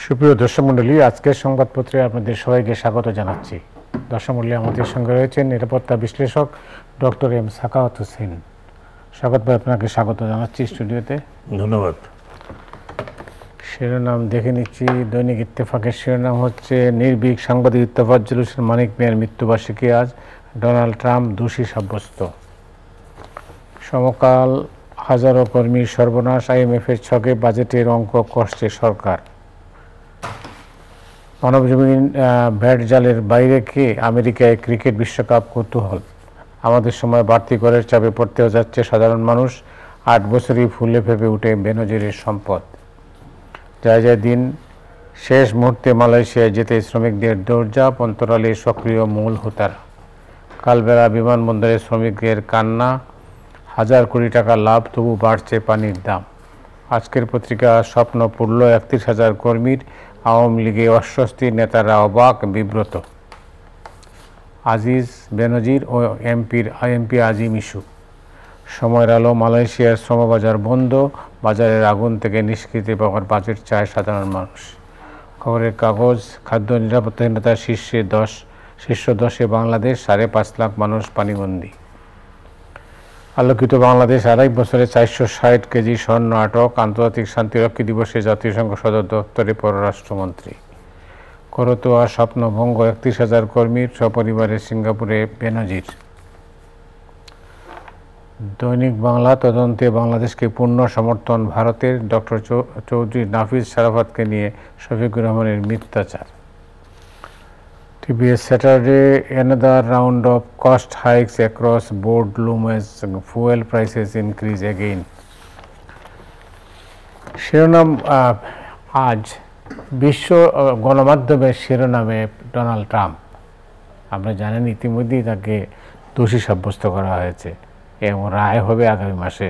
সুপ্রিয় দর্শক মণ্ডলী, আজকের সংবাদপত্রে আপনাদের সবাইকে স্বাগত জানাচ্ছি। দর্শক মণ্ডলী, আমাদের সঙ্গে রয়েছেন নিরাপত্তা বিশ্লেষক ডক্টর এম সাখাওয়াত হোসেন। স্বাগত ভাই, আপনাকে স্বাগত জানাচ্ছি স্টুডিওতে। ধন্যবাদ। শিরোনাম দেখে নিচ্ছি। দৈনিক ইত্তেফাকের শিরোনাম হচ্ছে নির্ভীক সাংবাদিক তোফাজ্জল হোসেন মানিক মিয়ার মৃত্যুবার্ষিকী আজ, ডোনাল্ড ট্রাম্প দোষী সাব্যস্ত। সমকাল হাজারো কর্মীর সর্বনাশ, IMF-এর ছকে বাজেটের অঙ্ক কষছে সরকার। মানবজমিন ব্যাট জালের বাইরে কে, আমেরিকায় ক্রিকেট বিশ্বকাপ কৌতূহল। আমাদের সময় বাড়তি করের চাপে পড়তেও যাচ্ছে সাধারণ মানুষ। 8 বছরই ফুলে ফেপে উঠে বেনজিরের সম্পদ। যায় যায় দিন, শেষ মুহূর্তে মালয়েশিয়ায় যেতে শ্রমিকদের দৌড়ঝাঁপ, অন্তরালে সক্রিয় মূল হোতারা। কালবেলা বিমানবন্দরে শ্রমিকদের কান্না, 1000 কোটি টাকা লাভ, তবু বাড়ছে পানির দাম। আজকের পত্রিকা স্বপ্ন পড়ল 31,000 কর্মীর, আওয়ামী লীগে অস্বস্তি, নেতারা অবাক বিব্রত। আজিজ বেনজির ও এমপি আজিম ইস্যু। সময়ের আলো, মালয়েশিয়ার শ্রমবাজার বন্ধ, বাজারের আগুন থেকে নিষ্কৃতি পাওয়ার বাজেট চায় সাধারণ মানুষ। খবরের কাগজ, খাদ্য নিরাপত্তাহীনতার শীর্ষ 10-এ বাংলাদেশ, 5.5 লাখ মানুষ পানিবন্দী। আলোকিত বাংলাদেশ, 2.5 বছরে 460 কেজি স্বর্ণ আটক। আন্তর্জাতিক শান্তিরক্ষী দিবসে জাতিসংঘ সদর দপ্তরে পররাষ্ট্রমন্ত্রী। করতোয়া স্বপ্নভঙ্গ 31,000 কর্মীর, সপরিবারে সিঙ্গাপুরে বেনজির। দৈনিক বাংলা, তদন্তে বাংলাদেশকে পূর্ণ সমর্থন ভারতের, ডক্টর চৌধুরী নাফিজ শারাফতকে নিয়ে শফিকুর রহমানের মিথ্যাচার। TBS Saturday, another round of cost hikes across board loom as fuel prices increase again. শিরোনাম আজ বিশ্ব গণমাধ্যমের শিরোনামে ডোনাল্ড ট্রাম্প। আপনারা জানেন ইতিমধ্যেই তাকে দোষী সাব্যস্ত করা হয়েছে এবং রায় হবে আগামী মাসে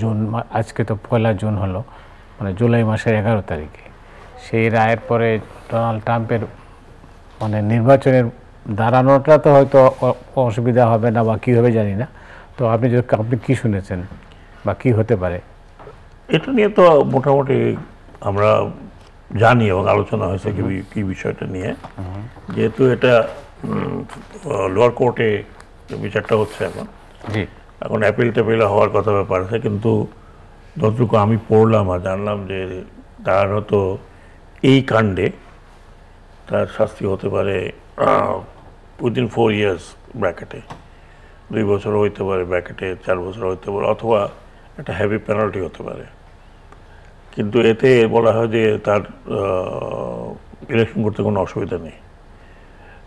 জুন। আজকে তো 1 জুন হলো, মানে জুলাই মাসের 11 তারিখে। সেই রায়ের পরে ডোনাল্ড ট্রাম্পের নির্বাচনের দাঁড়ানোটা তো হয়তো অসুবিধা হবে না বা কী হবে জানি না। তো আপনি কি শুনেছেন বা কি হতে পারে? এটা নিয়ে তো মোটামুটি আমরা জানি এবং আলোচনা হয়েছে কি বিষয়টা নিয়ে। যেহেতু এটা লোয়ার কোর্টে বিচারটা হচ্ছে এখন অ্যাপিল ট্যাপিল হওয়ার কথা ব্যাপার আছে, কিন্তু যতটুকু আমি পড়লাম আর জানলাম যে তার হয়তো এই কাণ্ডে তার শাস্তি হতে পারে উইদিন 4 years ব্র্যাকেটে, 2 বছর হইতে পারে ব্র্যাকেটে, 4 বছর হইতে পারে, অথবা একটা হেভি পেনাল্টি হতে পারে। কিন্তু এতে বলা হয় যে তার ইলেকশন করতে কোনো অসুবিধা নেই,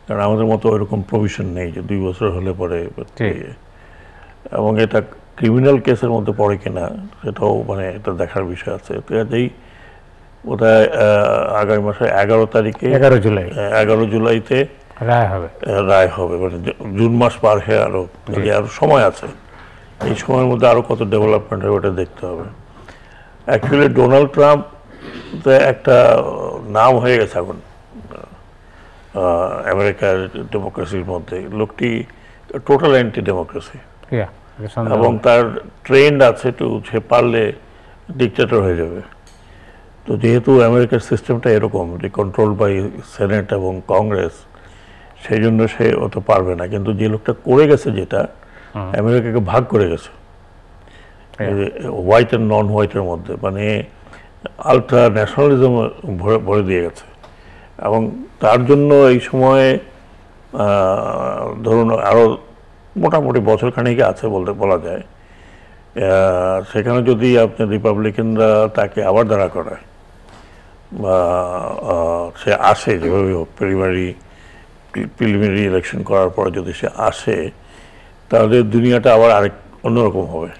কারণ আমাদের মতো ওইরকম প্রভিশন নেই যে 2 বছর হলে পরে। এবং এটা ক্রিমিনাল কেসের মধ্যে পড়ে কিনা সেটাও এটা দেখার বিষয় আছে। তো এতেই বোধহয় আগামী মাসে 11 তারিখে 11 জুলাইতে রায় হবে। জুন মাস পার হয়ে আরো সময় আছে। এই সময়ের মধ্যে আরো কত ডেভেলপমেন্ট হবে ওটা দেখতে হবে। অ্যাকচুয়ালি ডোনাল্ড ট্রাম্প একটা নাম হয়ে গেছে এখন আমেরিকার ডেমোক্রেসির মধ্যে। লোকটি টোটাল অ্যান্টি ডেমোক্রেসি এবং তার ট্রেন্ড আছে সে পারলে ডিকটেটর হয়ে যাবে। তো যেহেতু আমেরিকার সিস্টেমটা এরকম যে কন্ট্রোল বাই সেনেট এবং কংগ্রেস, সেই জন্য সে অত পারবে না। কিন্তু যে লোকটা করে গেছে, যেটা আমেরিকাকে ভাগ করে গেছে হোয়াইট অ্যান্ড নন হোয়াইটের মধ্যে, আলট্রা ন্যাশনালিজম ভরে দিয়ে গেছে। এবং তার জন্য এই সময়ে ধরুন আরও মোটামুটি বছরখানেক আছে বলা যায়। সেখানে যদি আপনি রিপাবলিকানরা তাকে আবার দাঁড়া করায় বা সে আসে, যেভাবে হোক প্রিলিমিনারি ইলেকশন করার পরে যদি সে আসে, তাহলে দুনিয়াটা আবার আরেক অন্যরকম হবে।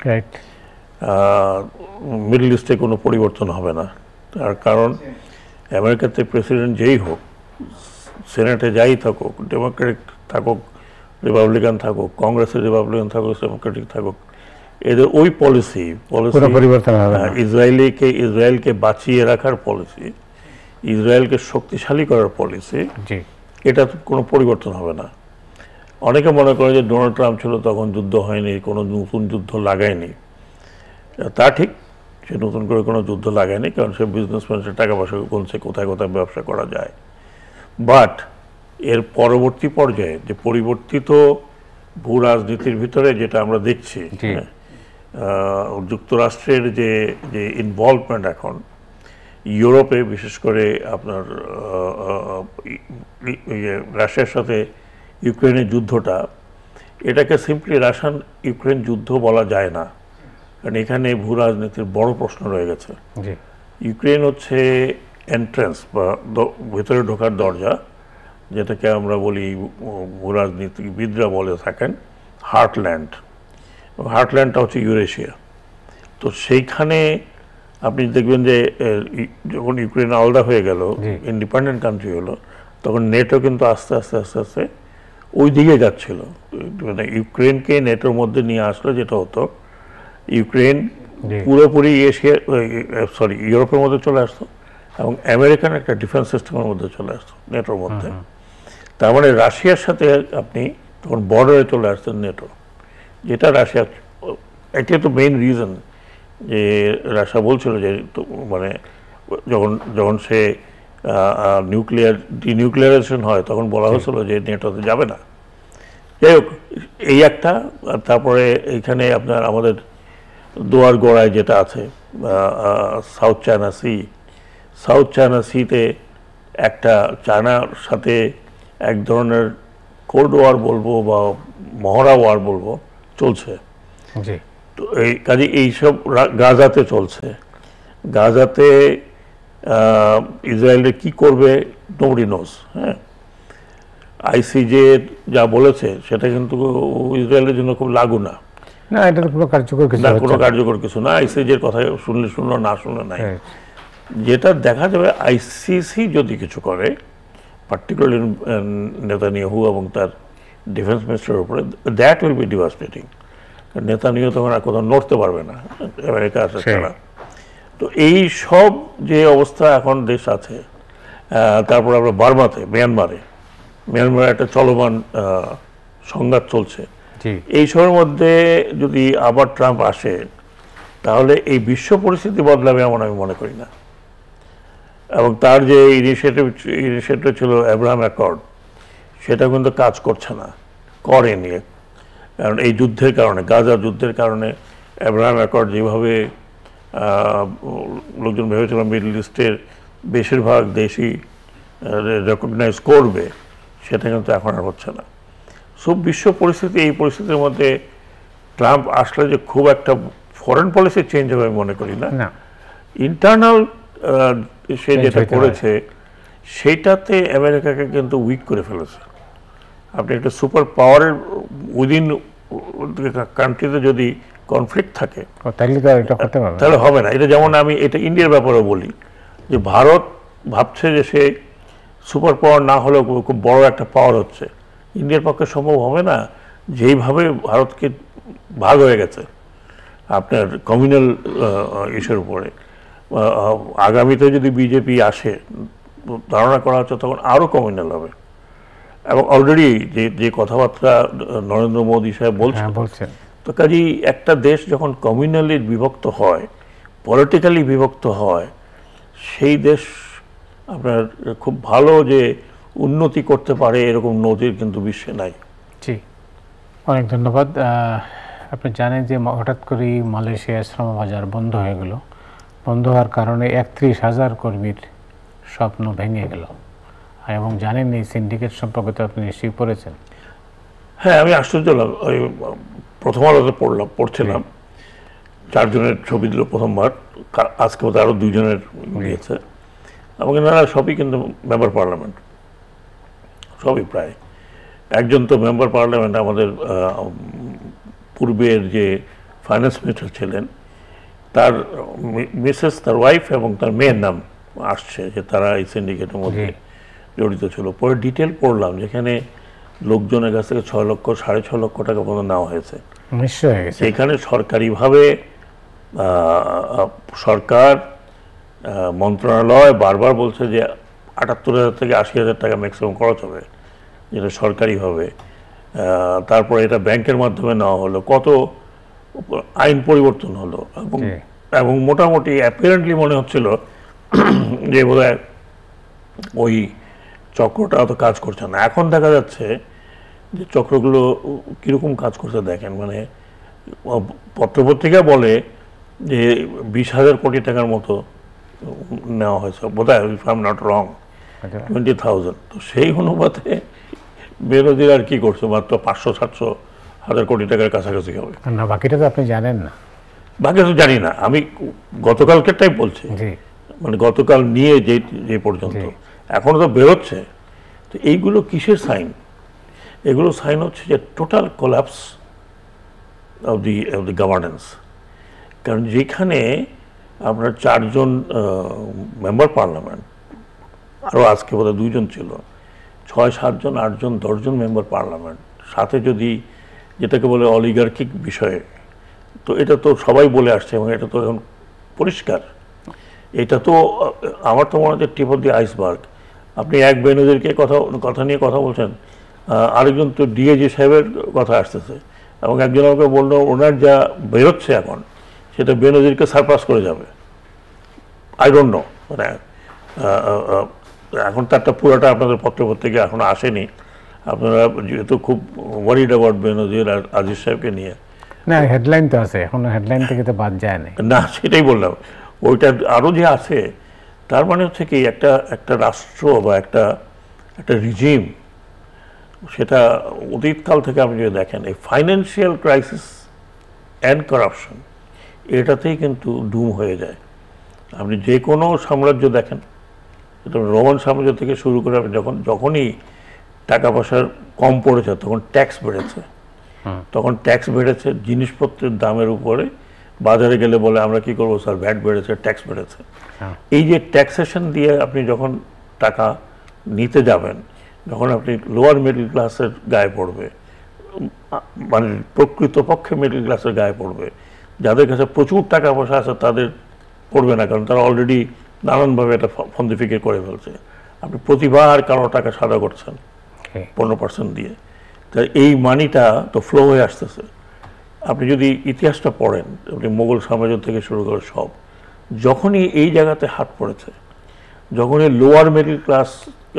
মিডল ইস্টে কোনো পরিবর্তন হবে না। তার কারণ আমেরিকাতে প্রেসিডেন্ট যেই হোক, সেনেটে যাই থাকুক, ডেমোক্রেটিক থাকুক, রিপাবলিকান থাকুক, কংগ্রেসের রিপাবলিকান থাকুক, ডেমোক্রেটিক থাকুক, এদের ওই পলিসি ইসরায়েলকে বাঁচিয়ে রাখার পলিসি, ইসরায়েলকে শক্তিশালী করার পলিসি, এটা কোনো পরিবর্তন হবে না। অনেকে মনে করে যে ডোনাল্ড ট্রাম্প ছিল তখন যুদ্ধ হয়নি, কোনো নতুন যুদ্ধ লাগায়নি। তা ঠিক, সে নতুন করে কোনো যুদ্ধ লাগায়নি, কারণ সে বিজনেসম্যান, সে টাকা পয়সা গুনছে কোথায় কোথায় ব্যবসা করা যায়। বাট এর পরবর্তী পর্যায়ে যে পরিবর্তিত ভূ রাজনীতির ভিতরে যেটা আমরা দেখছি, যুক্তরাষ্ট্রের যে যে ইনভলভমেন্ট এখন ইউরোপে, বিশেষ করে আপনার রাশিয়ার সাথে ইউক্রেনের যুদ্ধটা, এটাকে সিম্পলি রাশিয়ান ইউক্রেন যুদ্ধ বলা যায় না, কারণ এখানে ভূ রাজনীতির বড় প্রশ্ন রয়ে গেছে। ইউক্রেন হচ্ছে এন্ট্রান্স বা ভেতরে ঢোকার দরজা, যেটাকে আমরা বলি ভূ রাজনীতিবিদরা বলে থাকেন হার্টল্যান্ড। হার্টল্যান্ডটা হচ্ছে ইউরেশিয়া। তো সেইখানে আপনি দেখবেন যে যখন ইউক্রেন আলাদা হয়ে গেল, ইন্ডিপেন্ডেন্ট কান্ট্রি হলো, তখন নেটো কিন্তু আস্তে আস্তে আস্তে আস্তে ওই দিকে যাচ্ছিল। মানে ইউক্রেনকে নেটোর মধ্যে নিয়ে আসলে যেটা হতো, ইউক্রেন পুরোপুরি ইউরোপের মধ্যে চলে আসতো এবং আমেরিকান একটা ডিফেন্স সিস্টেমের মধ্যে চলে আসতো নেটোর মধ্যে। তার মানে রাশিয়ার সাথে আপনি তখন বর্ডারে চলে আসতেন নেটো, যেটা রাশিয়া, এটাই তো মেইন রিজন যে রাশিয়া বলছিল যে মানে যখন সে ডিনিউক্লিয়ারাইজেশন হয় তখন বলা হয়েছিল যে নেটোতে যাবে না। যাই হোক, এই একটা। তারপরে এইখানে আপনার আমাদের দোয়ার গোড়ায় যেটা আছে সাউথ চায়না সিতে একটা চায়নার সাথে এক ধরনের কোল্ড ওয়ার বলবো বা মহড়া ওয়ার বলবো চলছে। তো এই কাজে এইসব গাজাতে চলছে। গাজাতে ইসরায়েলের কি করবে নোবডি নোজ। হ্যাঁ, আইসিজে যা বলেছে সেটা কিন্তু ইসরায়েলের জন্য খুব লাগু না। এটা কোনো কার্যকর কিছু না, কোনো কার্যকর কিছু না। আইসিজের কথা শুনলে শুনলো, না শুনলে নাই। যেটা দেখা যাবে, আইসিসি যদি কিছু করে, পার্টিকুলারলি নেতানিয়াহু এবং তার ডিফেন্স মিনিস্টারের উপরে, দ্যাট উইল বি ডিভাস্টেটিং। কারণ নেতানিয়াহু তখন আর কোথাও নড়তে পারবে না আমেরিকা আসা ছাড়া। তো এই সব যে অবস্থা এখন দেশ আছে, তারপর আমরা মিয়ানমারে একটা চলমান সংঘাত চলছে। এই সবের মধ্যে যদি আবার ট্রাম্প আসে, তাহলে এই বিশ্ব পরিস্থিতি বদলাবে এমন আমি মনে করি না। এবং তার যে ইনিশিয়েটিভ ছিল অ্যাব্রাহাম অ্যাকর্ড, সেটা কিন্তু কাজ করছে না, করেনি। কারণ এই যুদ্ধের কারণে, গাজা যুদ্ধের কারণে অ্যাব্রাহাম অ্যাকর্ড যেভাবে লোকজন ভেবেছিল মিডল ইস্টের বেশিরভাগ দেশই রেকগনাইজ করবে, সেটা কিন্তু এখন আর হচ্ছে না। সব বিশ্ব পরিস্থিতি, এই পরিস্থিতির মধ্যে ট্রাম্প আসলে যে খুব একটা ফরেন পলিসি চেঞ্জ হবে আমি মনে করি না। ইন্টারনাল সে যেটা করেছে সেইটাতে আমেরিকাকে কিন্তু উইক করে ফেলেছে। আপনি একটা সুপার পাওয়ারের উইদিন কান্ট্রিতে যদি কনফ্লিক্ট থাকে তাহলে হবে না। এটা যেমন আমি এটা ইন্ডিয়ার ব্যাপারেও বলি, যে ভারত ভাবছে যে সে সুপার পাওয়ার না হলেও খুব বড় একটা পাওয়ার হচ্ছে। ইন্ডিয়ার পক্ষে সম্ভব হবে না। যেইভাবে ভারতকে ভাগ হয়ে গেছে আপনার কমিউনাল ইস্যুর উপরে, আগামীতে যদি বিজেপি আসে, ধারণা করা হচ্ছে তখন আরও কমিউনাল হবে। এবং অলরেডি যে কথাবার্তা নরেন্দ্র মোদী সাহেব বলছেন, তো কাজেই একটা দেশ যখন কমিউনালি বিভক্ত হয়, পলিটিক্যালি বিভক্ত হয়, সেই দেশ আপনার খুব ভালো যে উন্নতি করতে পারে এরকম নজির কিন্তু বিশ্বে নাই। জি, অনেক ধন্যবাদ। আপনি জানেন যে হঠাৎ করেই মালয়েশিয়ার শ্রমবাজার বন্ধ হয়ে গেল। বন্ধ হওয়ার কারণে ৩১,০০০ কর্মীর স্বপ্ন ভেঙে গেল। এবং জানেন এই সিন্ডিকেট সম্পর্কে তো আপনি নিশ্চয়ই পড়েছেন। হ্যাঁ, আমি আশ্চর্য হলাম। প্রথম আলোতে পড়ছিলাম, 4 জনের ছবি দিল প্রথমবার, আজকে মতো আরও 2 জনের দিয়েছে। এবং এনারা সবই কিন্তু মেম্বার পার্লামেন্ট, সবই প্রায়। একজন তো মেম্বার পার্লামেন্ট আমাদের পূর্বের যে ফাইন্যান্স মিনিস্টার ছিলেন, তার মিসেস, তার ওয়াইফ এবং তার মেয়ের নাম আসছে যে তারা এই সিন্ডিকেটের মধ্যে জড়িত ছিল। পরে ডিটেল পড়লাম, যেখানে লোকজনের কাছ থেকে 6 লক্ষ 6.5 লক্ষ টাকা পর্যন্ত নেওয়া হয়েছে। সেখানে সরকারিভাবে সরকার মন্ত্রণালয় বারবার বলছে যে ৭৮,০০০ থেকে ৮০,০০০ টাকা ম্যাক্সিমাম খরচ হবে, যেটা সরকারিভাবে। তারপরে এটা ব্যাংকের মাধ্যমে নেওয়া হলো, কত আইন পরিবর্তন হলো। এবং এবং মোটামুটি অ্যাপারেন্টলি মনে হচ্ছিল যে বোধহয় ওই চক্রটা অত কাজ করছে না। এখন দেখা যাচ্ছে যে চক্রগুলো কীরকম কাজ করছে দেখেন, মানে পত্রপত্রিকা বলে যে 20,000 কোটি টাকার মতো নেওয়া হয়েছে বোধহয়, if I am not wrong, 20,000। তো সেই অনুপাতে বেনজির আর কি করছে, মাত্র 500-700 কোটি টাকার কাছাকাছি হবে না, বাকিটা তো আপনি জানেন না। বাকি তো জানি না, আমি গতকালকেরটাই বলছি, মানে গতকাল নিয়ে যে পর্যন্ত এখনো তো বেরোচ্ছে। তো এইগুলো কিসের সাইন? এগুলো সাইন হচ্ছে যে total collapse of the governance. কারণ যেখানে আপনার 4 জন মেম্বার পার্লামেন্ট, আরও আজকে বোধহয় 2 জন ছিল, 6-7 জন 8 জন 10 জন মেম্বার পার্লামেন্ট, সাথে যদি যেটাকে বলে অলিগার্কিক বিষয়ে, তো এটা তো সবাই বলে আসছে এবং এটা তো এখন পরিষ্কার। এটা তো আমার তো মনে হচ্ছে টিপ অফ দি আইসবার্গ। আপনি এক বেনজিরকে কথা নিয়ে কথা বলছেন, আরেকজন তো ডিএজি সাহেবের কথা আসতেছে, এবং একজন আমাকে বললো ওনার যা বেরোচ্ছে এখন সেটা বেনজিরকে সারপাস করে যাবে। আই ডোন্ট নো, মানে এখন তারটা পুরোটা আপনাদের পত্রপত্রিকা এখনো আসেনি। আপনারা যেহেতু খুব ওয়ারিড অ্যাবাউট বেনজির আর আজিজ সাহেবকে নিয়ে, না হেডলাইন তো আছে, এখন হেডলাইন থেকে তো বাদ যায় না। না সেটাই বললাম, ওইটা আরও যে আছে, তার মানে হচ্ছে কি একটা রাষ্ট্র বা একটা রিজিম, সেটা অতীতকাল থেকে আপনি যদি দেখেন, এই ফাইন্যান্সিয়াল ক্রাইসিস অ্যান্ড করাপশন, এটাতেই কিন্তু ডুম হয়ে যায়। আপনি যে কোনো সাম্রাজ্য দেখেন, এটা রোমান সাম্রাজ্য থেকে শুরু করে আপনি যখনই টাকা পয়সার কম পড়েছে তখন ট্যাক্স বেড়েছে, জিনিসপত্রের দামের উপরে। বাজারে গেলে বলে আমরা কি করবো স্যার, ভ্যাট বেড়েছে, ট্যাক্স বেড়েছে। এই যে ট্যাক্সেশন দিয়ে আপনি যখন টাকা নিতে যাবেন, যখন আপনি লোয়ার মিডল ক্লাসের গায়ে পড়বে, মানে প্রকৃতপক্ষে মিডল ক্লাসের গায়ে পড়বে, যাদের কাছে প্রচুর টাকা পয়সা আছে তাদের পড়বে না, কারণ তারা অলরেডি নানানভাবে এটা ফন্দি ফিকির করে ফেলছে। আপনি প্রতিবার কারো টাকা সাদা করছেন 15% দিয়ে, তাই এই মানিটা তো ফ্লো হয়ে আসতেছে। আপনি যদি ইতিহাসটা পড়েন, আপনি মোগল সাম্রাজ্য থেকে শুরু করে সব, যখনই এই জায়গাতে হাত পড়েছে, যখনই লোয়ার মিডল ক্লাস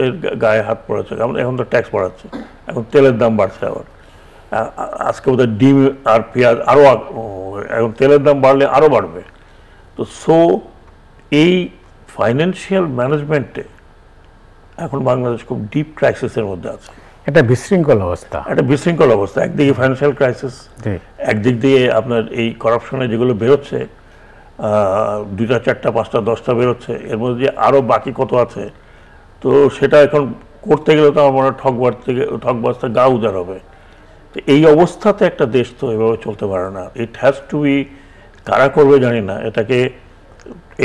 এর গায়ে হাত পড়েছে, এখন তো ট্যাক্স বাড়াচ্ছে, এখন তেলের দাম বাড়ছে, আবার আজকে বোধহয় ডিম আর পেঁয়াজ আরও, এখন তেলের দাম বাড়লে আরও বাড়বে। তো এই ফাইন্যান্সিয়াল ম্যানেজমেন্টে এখন বাংলাদেশ খুব ডিপ ক্রাইসিসের মধ্যে আছে। এটা বিশৃঙ্খল অবস্থা, একদিকে ফাইন্যান্সিয়াল ক্রাইসিস, একদিক দিয়ে আপনার এই কারাপশনে যেগুলো বেরোচ্ছে, 2টা 4টা 5টা 10টা বেরোচ্ছে, এর মধ্যে আরও বাকি কত আছে। তো সেটা এখন করতে গেলে তো আমার মনে হয় ঠকবাজতে গা উজাড় হবে। তো এই অবস্থাতে একটা দেশ তো এভাবে চলতে পারে না। ইট হ্যাজ টু বি, কারা করবে জানি না, এটাকে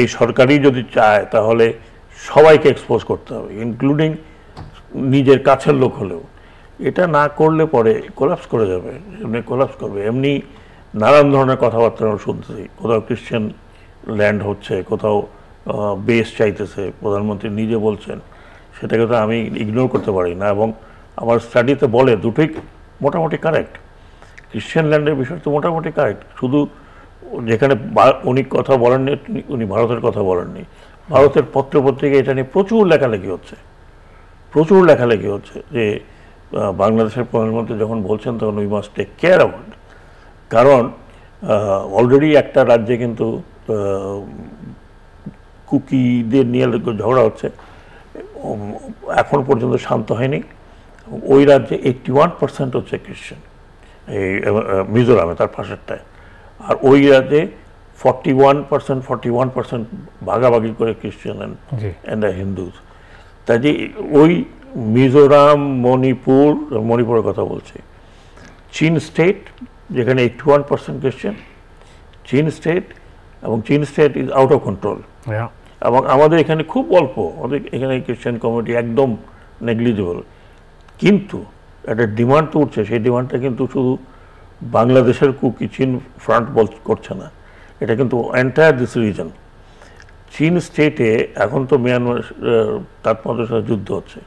এই সরকারই যদি চায় তাহলে সবাইকে এক্সপোজ করতে হবে, ইনক্লুডিং নিজের কাছের লোক হলেও। এটা না করলে পরে কোলাপস করে যাবে, এমনি নানান ধরনের কথাবার্তা আমরা শুনতেছি। কোথাও ক্রিশ্চিয়ান ল্যান্ড হচ্ছে, কোথাও বেস চাইতেছে, প্রধানমন্ত্রী নিজে বলছেন, সেটাকে তো আমি ইগনোর করতে পারি না। এবং আমার স্টাডিতে বলে দুটোই মোটামুটি কারেক্ট। ক্রিশ্চিয়ান ল্যান্ডের বিষয় তো মোটামুটি কারেক্ট, শুধু যেখানে উনি কথা বলেননি, উনি ভারতের কথা বলেননি। ভারতের পত্রপত্রিকা এটা নিয়ে প্রচুর লেখালেখি হচ্ছে যে বাংলাদেশের প্রধানমন্ত্রী যখন বলছেন তখন we must take care about. কারণ অলরেডি একটা রাজ্যে কিন্তু কুকিদের নিয়ে ঝগড়া হচ্ছে, এখন পর্যন্ত শান্ত হয়নি। ওই রাজ্যে 81% হচ্ছে খ্রিস্টান, এই মিজোরামে তার পাশেরটায়। আর ওই রাজ্যে 41% ভাগাভাগি করে খ্রিস্টান অ্যান্ড হিন্দুজ। তাই যে ওই মিজোরাম, মণিপুরের কথা বলছি, চীন স্টেট যেখানে 81% খ্রিস্টান, চীন state is out of control. এবং আমাদের এখানে খুব অল্প, আমাদের এখানে খ্রিস্টান কমিউনিটি একদম নেগলিজেবল। কিন্তু একটা ডিমান্ড তো উঠছে, সেই ডিমান্ডটা কিন্তু শুধু বাংলাদেশের কুকি চীন ফ্রন্ট করছে না, এটা কিন্তু এন্টায়ার দিস রিজন। চীন স্টেটে এখন তো মিয়ানমার তাৎপর্যের সাথে যুদ্ধ হচ্ছে,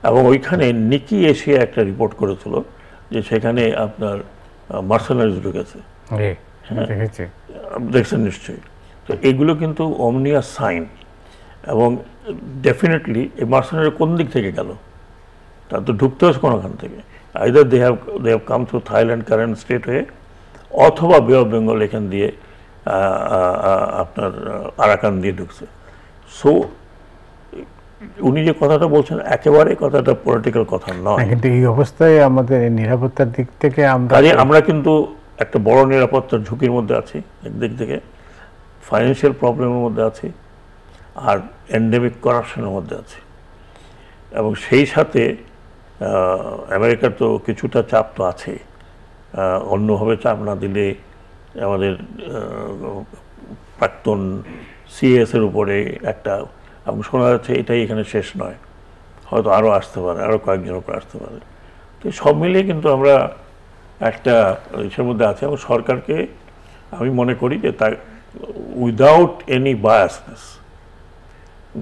এবং ওইখানে নিকি এশিয়া একটা রিপোর্ট করেছিল যে সেখানে আপনার মার্সেনারিজ ঢুকেছে। দেখছেন নিশ্চয়ই। তো এগুলো কিন্তু অমনিয়াস সাইন, এবং ডেফিনেটলি এই মার্সেনারি কোন দিক থেকে গেল, তার তো ঢুকতে হচ্ছে কোনোখান থেকে। Either they have come through Thailand current state হয়ে, অথবা বে অফ বেঙ্গল এখান দিয়ে আপনার আরাকান দিয়ে ঢুকছে। সো উনি যে কথাটা বলছেন একেবারে কথাটা পলিটিক্যাল কথা নয়। কিন্তু এই অবস্থায় আমাদের নিরাপত্তার দিক থেকে আমরা কিন্তু একটা বড় নিরাপত্তার ঝুঁকির মধ্যে আছি একদিক থেকে, ফাইন্যান্সিয়াল প্রবলেমের মধ্যে আছি, আর এন্ডেমিক করাপশনের মধ্যে আছি। এবং সেই সাথে আমেরিকার তো কিছুটা চাপ তো আছেই, অন্যভাবে চাপ না দিলে আমাদের প্রাক্তন সিএসের উপরে একটা, এবং শোনা যাচ্ছে এটাই এখানে শেষ নয়, হয়তো আরও আসতে পারে, আরও কয়েকজনের উপরে আসতে পারে। তো সব মিলিয়ে কিন্তু আমরা একটা ইসের মধ্যে আছি, এবং সরকারকে আমি মনে করি যে তা উইদাউট এনি বায়াসনেস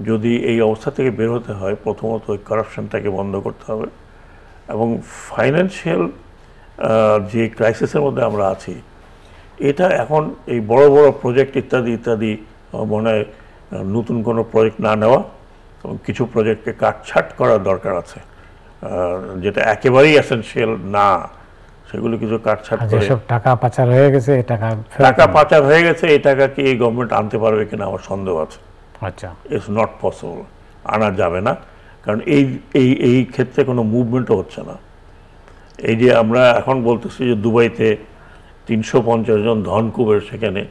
যদি এই অবস্থা থেকে বের হতে হয়, প্রথমত ওই কারাপশনটাকে বন্ধ করতে হবে, এবং ফাইন্যান্সিয়াল যে ক্রাইসিসের মধ্যে আমরা আছি, এটা এখন এই বড় বড় প্রজেক্ট ইত্যাদি ইত্যাদি মনে হয় নতুন কোনো প্রজেক্ট না নেওয়া, এবং কিছু প্রজেক্টকে কাটছাট করার দরকার আছে, যেটা একেবারেই এসেনশিয়াল না, সেগুলো কিছু কাটছাট করে। টাকা পাচার হয়ে গেছে, টাকা পাচার হয়ে গেছে, এই টাকা কি এই গভর্নমেন্ট আনতে পারবে কিনা আমার সন্দেহ আছে। আচ্ছা, ইটস নট পসিবল, আনা যাবে না, কারণ এই ক্ষেত্রে কোনো মুভমেন্টও হচ্ছে না। এই যে আমরা এখন বলতেছি যে দুবাইতে 350 জন ধনকুবের সেখানে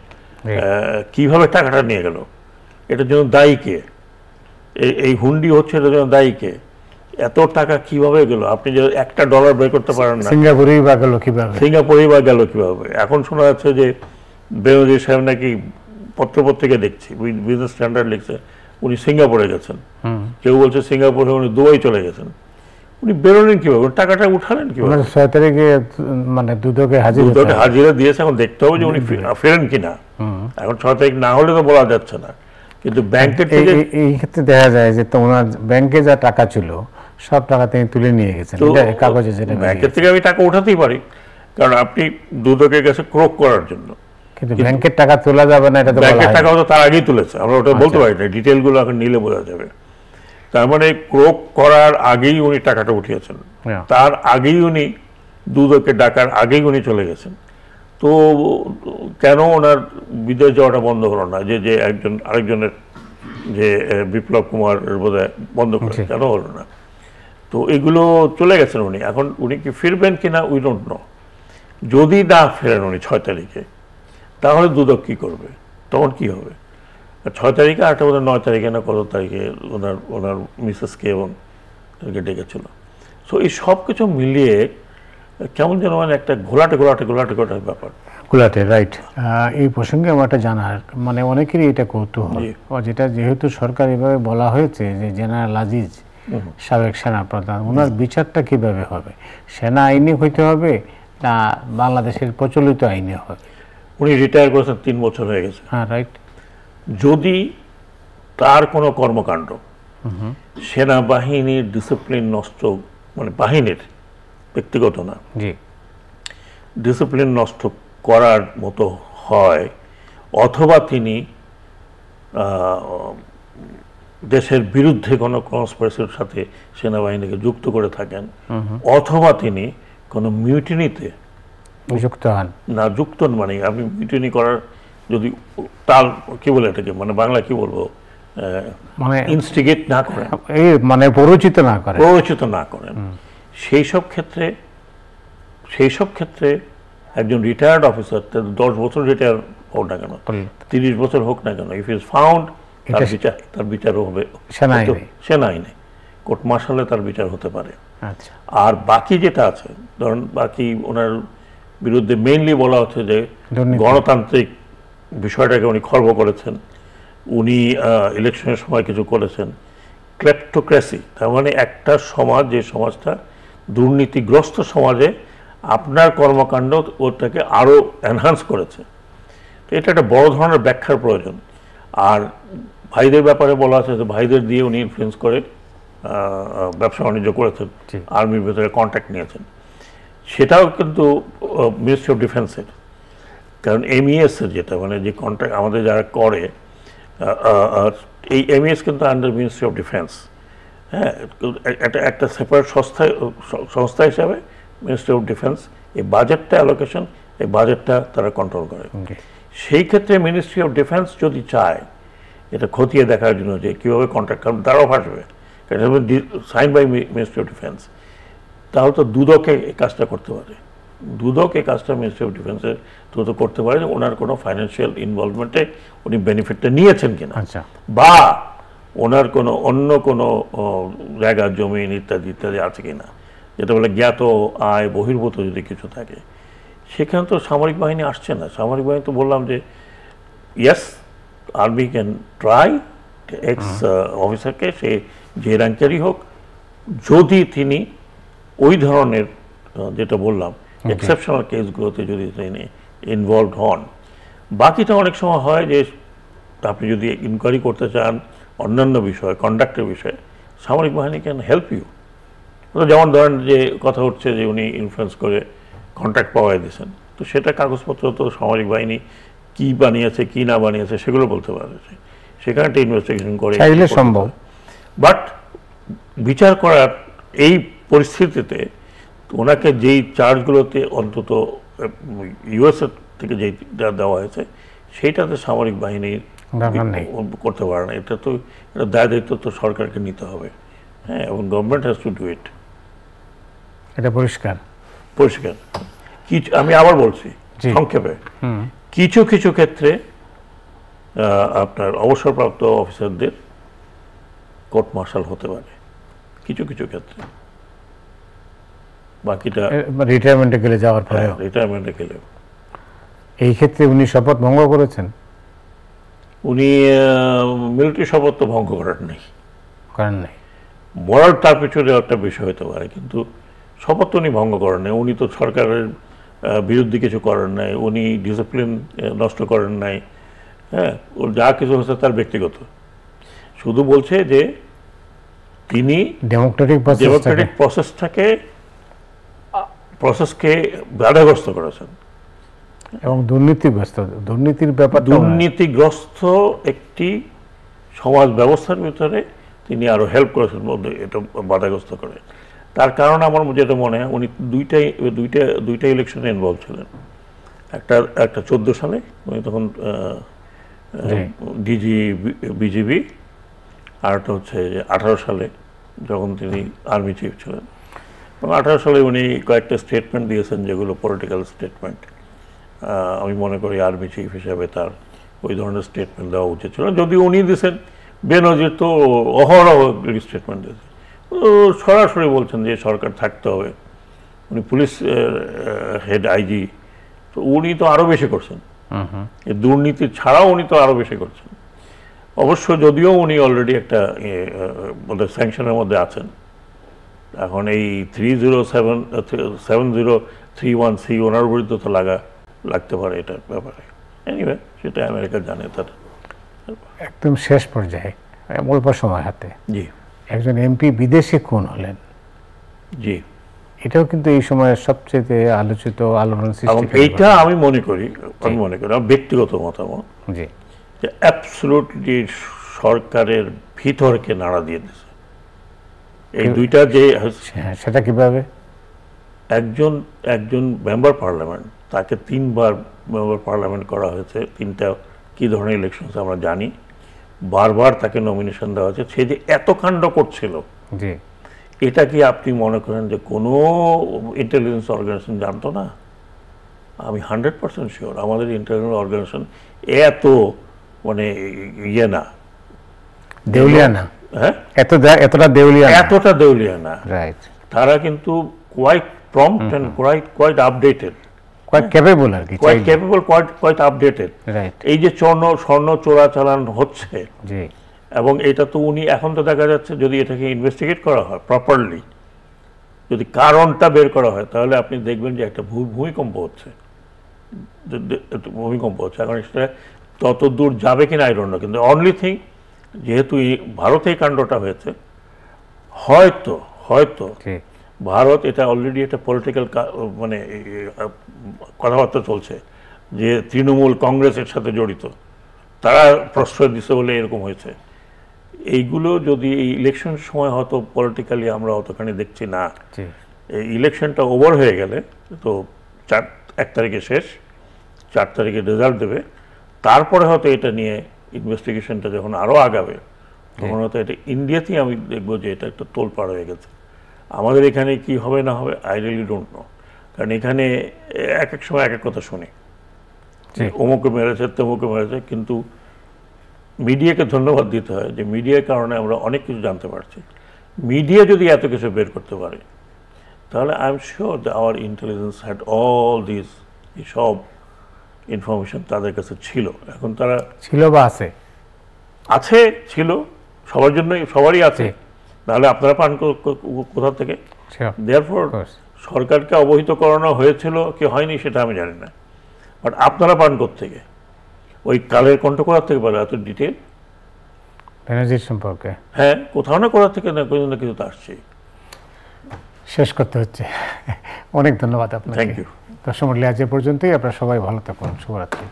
কিভাবে টাকাটা নিয়ে গেল, এটার জন্য দায়ী কে? এই হুন্ডি হচ্ছে এটার জন্য দায়ী কে? এত টাকা কিভাবে গেল? আপনি যে $1 বের করতে পারেন না, সিঙ্গাপুরেই বা গেল কিভাবে? এখন শোনা যাচ্ছে যে বেনজির সাহেব নাকি পত্রপত্রিকা দেখছি, বিজনেস স্ট্যান্ডার্ড লিখছে উনি সিঙ্গাপুরে গেছেন, কেউ বলছে সিঙ্গাপুরে উনি দুবাই চলে গেছেন। উনি বেরোলেন কিভাবে? টাকাটা উঠালেন কিভাবে? 6 তারিখে মানে দুদকে হাজিরা দিয়েছে, এখন দেখতে হবে যে উনি ফেরেন কিনা। এখন 6 তারিখ না হলে তো বলা যাচ্ছে না, কিন্তু ব্যাংকের থেকে এই ক্ষেত্রে দেখা যায় যে ওনার ব্যাংকে যা টাকা ছিল সব টাকা তিনি তুলে নিয়ে গেছেন, কাগজে যেটা ব্যাংকের থেকে আমি টাকা উঠাতেই পারি, কারণ আপনি দুদকের কাছে ক্রোক করার জন্য। কিন্তু ব্যাংকের টাকা তোলা যাবে না, এটা তো ব্যাংকের টাকা তো তার আগেই তুলেছে, আমরা ওটা বলতে পারি না, ডিটেলগুলো এখন নিলে বোঝা যাবে। তার মানে ক্রোক করার আগেই উনি টাকাটা উঠিয়েছেন, তার আগেই উনি দুদকে ডাকার আগেই উনি চলে গেছেন। তো কেন ওনার বিদেশ যাওয়াটা বন্ধ হলো না? যে আরেকজনের যে বিপ্লব কুমার বোধহয় বন্ধ করে, কেন হলো না? তো এগুলো চলে গেছেন উনি, এখন উনি কি ফিরবেন কিনা উই ডোন্ট নো। যদি না ফেরেন উনি 6 তারিখে, তাহলে দুদক কী করবে? তখন কি হবে? 6 তারিখে, আরেকটা বোধহয় 9 তারিখে না কত তারিখে ওনার মিসেসকে এবং তাদেরকে ডেকেছিল। সো এই সব কিছু মিলিয়ে কেমন যেন মানে একটা ঘোলাটে ব্যাপার। রাইট। এই প্রসঙ্গে আমার একটা জানার মানে অনেকেরই এটা কৌতূহল, যেটা যেহেতু সরকার এভাবে বলা হয়েছে যে জেনারেল আজিজ সাবেক সেনাপ্রধান, ওনার বিচারটা কিভাবে হবে? সেনা আইনে হইতে হবে না বাংলাদেশের প্রচলিত আইনে হবে? উনি রিটায়ার করেছেন 3 বছর হয়ে গেছে। হ্যাঁ, রাইট। যদি তার কোনো কর্মকাণ্ড সেনাবাহিনীর ডিসিপ্লিন নষ্ট, মানে বাহিনীর ব্যক্তিগত না, ডিসিপ্লিন নষ্ট করার মতো হয়, অথবা তিনি দেশের বিরুদ্ধে কোনো কনস্পিরেসির সাথে সেনাবাহিনীকে যুক্ত করে থাকেন, অথবা তিনি কোনো মিউটিনিতে যুক্ত হন না, যুক্ত মানে আপনি মিউটিনি করার যদি তার কি বলে এটাকে, মানে বাংলা কি বলবো, মানে ইনস্টিগেট না করেন, মানে প্ররোচিত না করেন, সেই সব ক্ষেত্রে একজন রিটায়ার্ড অফিসার 10 বছর রিটায়ার হোক না কেন, 30 বছর হোক না কেন, ইফ ইজ ফাউন্ড, তার বিচারও হবে সেনা আইনে, কোর্ট মার্শালে তার বিচার হতে পারে। আর বাকি যেটা আছে, ধরুন বাকি ওনার বিরুদ্ধে মেইনলি বলা হচ্ছে যে গণতান্ত্রিক বিষয়টাকে উনি খর্ব করেছেন, উনি ইলেকশনের সময় কিছু করেছেন, ক্লেপ্টোক্রেসি, তার মানে একটা সমাজ, যে সমাজটা দুর্নীতিগ্রস্ত সমাজে আপনার কর্মকাণ্ড ওটাকে আরও এনহান্স করেছে। তো এটা একটা বড় ধরনের ব্যাখ্যার প্রয়োজন। আর ভাইদের ব্যাপারে বলা আছে যে ভাইদের দিয়ে উনি ইনফ্লুয়েন্স করে ব্যবসা বাণিজ্য করেছেন, আর্মির ভেতরে কন্ট্যাক্ট নিয়েছেন, সেটাও কিন্তু মিনিস্ট্রি অফ ডিফেন্সের। কারণ এমইএস এর যেটা মানে যে কন্ট্রাক্ট আমাদের যারা করে, এই এমইএস কিন্তু আন্ডার মিনিস্ট্রি অফ ডিফেন্স। হ্যাঁ, একটা সেপারেট সংস্থা হিসাবে মিনিস্ট্রি অফ ডিফেন্স এই বাজেটটা অ্যালোকেশন, এই বাজেটটা তারা কন্ট্রোল করে। সেই ক্ষেত্রে মিনিস্ট্রি অফ ডিফেন্স যদি চায় এটা খতিয়ে দেখার জন্য যে কীভাবে কন্ট্রাক্ট, কারণ তারাও ভাসবে, sign by ministry of defence, তাহলে তো দুদকে এই কাজটা করতে পারে। দুদক এই কাজটা মিনিস্ট্রি অফ ডিফেন্সের দ্রুত করতে পারে যে ওনার কোনো ফাইন্যান্সিয়াল ইনভলভমেন্টে উনি বেনিফিটটা নিয়েছেন কিনা, বা ওনার কোনো অন্য কোনো জায়গা জমিন ইত্যাদি ইত্যাদি আছে কিনা, যেটা বলে জ্ঞাত আয় বহির্ভূত যদি কিছু থাকে। সেখানে তো সামরিক বাহিনী আসছে না। সামরিক বাহিনী তো বললাম যে yes, army can try x অফিসারকে, সে যে র্যাঙ্কেরই হোক, যদি তিনি ওই ধরনের যেটা বললাম এক্সেপশনাল কেসগুলোতে যদি তিনি ইনভলভড হন। বাকিটা অনেক সময় হয় যে আপনি যদি ইনকোয়ারি করতে চান অন্যান্য বিষয়, কন্ডাক্টের বিষয়ে, সামরিক বাহিনী ক্যান হেল্প ইউ। যেমন ধরেন যে কথা হচ্ছে যে উনি ইনফ্লুয়েন্স করে কন্ট্রাক্ট পাওয়াই দিয়েছেন, তো সেটা কাগজপত্র তো সামরিক বাহিনী কি বানিয়েছে কি না বানিয়েছে সেগুলো বলতে পারে, সেখানে একটা ইনভেস্টিগেশন করে সম্ভব। বাট বিচার করার এই পরিস্থিতিতে ওনাকে যেই চার্জগুলোতে অন্তত ইউএসএ থেকে যেই দেওয়া হয়েছে সেইটাতে সামরিক বাহিনীর করতে পারে না। এটা তো এটা দায় দায়িত্ব তো সরকারকে নিতে হবে। হ্যাঁ, এবং government has to do it. এটা পরিষ্কার পরিষ্কার। কিছু আমি আবার বলছি সংক্ষেপে, কিছু কিছু ক্ষেত্রে আপনার অবসরপ্রাপ্ত অফিসারদের কোর্ট মার্শাল হতে পারে কিছু কিছু ক্ষেত্রে, বাকিটা রিটায়ারমেন্টে গেলে যাওয়ার পরে। রিটায়ারমেন্টে গেলে এই ক্ষেত্রে উনি শপথ ভঙ্গ করেছেন? উনি মিলিটারি শপথ তো ভঙ্গ করেন নাই। মোরাল তার পিছনে একটা বিষয় হতে পারে, কিন্তু শপথ তো উনি ভঙ্গ করেন নাই। উনি তো সরকারের বিরুদ্ধে কিছু করেন নাই, উনি ডিসিপ্লিন নষ্ট করেন নাই। হ্যাঁ, ওর যা কিছু হচ্ছে তার ব্যক্তিগত। শুধু বলছে যে তিনি ডেমোক্রেটিক প্রসেসকে বাধাগ্রস্ত করেছেন এবং দুর্নীতিগ্রস্ত একটি সমাজ ব্যবস্থার ভিতরে তিনি আরো হেল্প করেছেন এটা বাধাগ্রস্ত করে। তার কারণ আমার যেটা মনে হয় উনি দুইটা ইলেকশনে ইনভলভ ছিলেন। একটা 14 সালে উনি তখন ডিজি বিজিবি, আর একটা হচ্ছে 18 সালে যখন তিনি আর্মি চিফ ছিলেন। এবং 18 সালে উনি কয়েকটা স্টেটমেন্ট দিয়েছেন যেগুলো পলিটিক্যাল স্টেটমেন্ট। আমি মনে করি আর্মি চিফ হিসেবে তার ওই ধরনের স্টেটমেন্ট দেওয়া উচিত ছিল। যদি উনি দিয়েছেন, বেনজির তো অহরহ স্টেটমেন্ট দিয়েছেন, সরাসরি বলছেন যে সরকার থাকতে হবে। উনি পুলিশ হেড আইজি, তো উনি তো আরও বেশি করছেন, এই দুর্নীতি ছাড়াও উনি তো আরও বেশি করছেন। অবশ্য যদিও উনি অলরেডি একটা স্যাংশনের মধ্যে আছেন। এখন এই 7031C ওনার বিরুদ্ধে তো লাগতে পারে এটার ব্যাপারে। এনিওয়ে, সেটা আমেরিকা জানে। তার একদম শেষ পর্যায়ে অল্প সময় হাতে জি একজন এমপি বিদেশে খুন হলেন। জি, এটাও কিন্তু এই সময়ের সবচেয়ে আলোচিত আলোড়ন সৃষ্টি। এইটা আমি মনে করি আমার ব্যক্তিগত মতামত যে অ্যাবসলিউটলি সরকারের ভিতরকে নাড়া দিয়ে দিয়েছে এই দুইটা। যে সেটা কিভাবে? একজন মেম্বার পার্লামেন্ট, তাকে 3 বার মেম্বার পার্লামেন্ট করা হয়েছে। 3টা কি ধরনের ইলেকশন আমরা জানি। বারবার তাকে নমিনেশন দেওয়া হয়েছে। সে যে এত কাণ্ড করছিল, এটা কি আপনি মনে করেন যে কোনো ইন্টেলিজেন্স অর্গানাইজেশন জানতো না? আমি 100% শিওর আমাদের ইন্টেলিজেন্স অর্গানাইজেশন এত মানে ইয়ে না, দেউলিয়া না। হ্যাঁ, এতটা দেউলিয়া না। রাইট। তারা কিন্তু quite prompt and quite updated, quite capable আর কি, কোয়াইট আপডেটেড। রাইট। এই যে স্বর্ণ চোরাচালান হচ্ছে, জি, এবং এটা তো উনি এখন তো দেখা যাচ্ছে যদি এটাকে ইনভেস্টিগেট করা হয় প্রপারলি, যদি কারণটা বের করা হয়, তাহলে আপনি দেখবেন যে একটা ভূমিকম্প হচ্ছে। এখন সেটা তত দূর যাবে কিনা আই ডোন্ট নো। কিন্তু অনলি থিং, যেহেতু ভারতে এই কাণ্ডটা হয়েছে, হয়তো ভারত এটা অলরেডি একটা পলিটিক্যাল মানে কথাবার্তা চলছে যে তৃণমূল কংগ্রেসের সাথে জড়িত, তারা প্রশ্রয় দিচ্ছে বলে এরকম হয়েছে। এইগুলো যদি এই ইলেকশন সময় হয়তো পলিটিক্যালি আমরা অতখানি দেখছি না, এই ইলেকশনটা ওভার হয়ে গেলে তো 1 তারিখে শেষ, 4 তারিখে রেজাল্ট দেবে, তারপরে হয়তো এটা নিয়ে ইনভেস্টিগেশনটা যখন আরও আগাবে তখন হয়তো এটা ইন্ডিয়াতেই আমি দেখবো যে এটা একটা তোলপাড় হয়ে গেছে। আমাদের এখানে কি হবে না হবে আই রিয়েলি ডোন্ট নো, কারণ এখানে এক এক সময় এক এক কথা শুনি, অমুকে মেরেছে তমুকে মেরেছে, কিন্তু মিডিয়াকে ধন্যবাদ দিতে হয় যে মিডিয়ার কারণে আমরা অনেক কিছু জানতে পারছি। মিডিয়া যদি এত কিছু বের করতে পারে তাহলে I am sure the our intelligence had all this, এই সব ইনফরমেশন তাদের কাছে ছিল। এখন তারা ছিল বা আছে, ছিল সবার জন্যই, সবারই আছে, তাহলে আপনারা পান কোথা থেকে? দেয়ারফর সরকারকে অবহিত করানো হয়েছিল কি হয়নি সেটা আমি জানি না, বাট আপনারা পান থেকে ওই কালের কণ্ঠ করার থেকে পারে এত ডিটেল ব্যানার্জির সম্পর্কে, হ্যাঁ কোথাও না কোথা থেকে না কিছু না কিছু তো আসছে। শেষ করতে হচ্ছে। অনেক ধন্যবাদ আপনাকে। Thank you. দর্শক মণ্ডলী, আজ এ পর্যন্তই। আপনারা সবাই ভালো থাকুন। শুভরাত্রি।